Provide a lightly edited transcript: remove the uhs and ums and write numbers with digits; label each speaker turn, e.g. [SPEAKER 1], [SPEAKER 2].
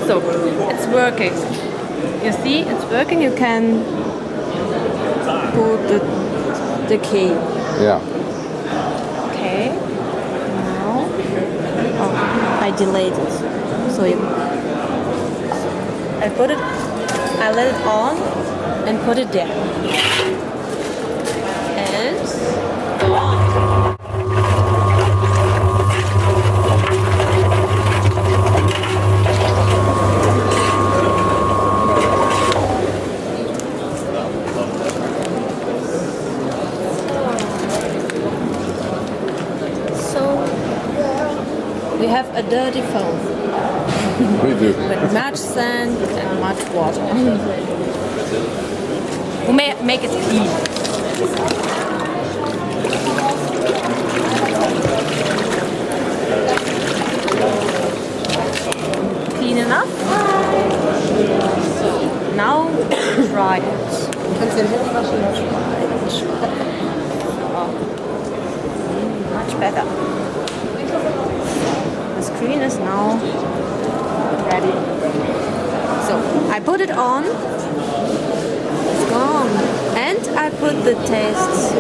[SPEAKER 1] So, it's working. You see, it's working. You can put the key.
[SPEAKER 2] Yeah.
[SPEAKER 1] Okay. Now, I delayed it. So I let it on and put it there. And we have a dirty phone
[SPEAKER 2] We do.
[SPEAKER 1] with much sand and much water. We may make it clean. Clean enough. Now try it. Much better. The screen is now ready. So I put it on. It's gone. And I put the tastes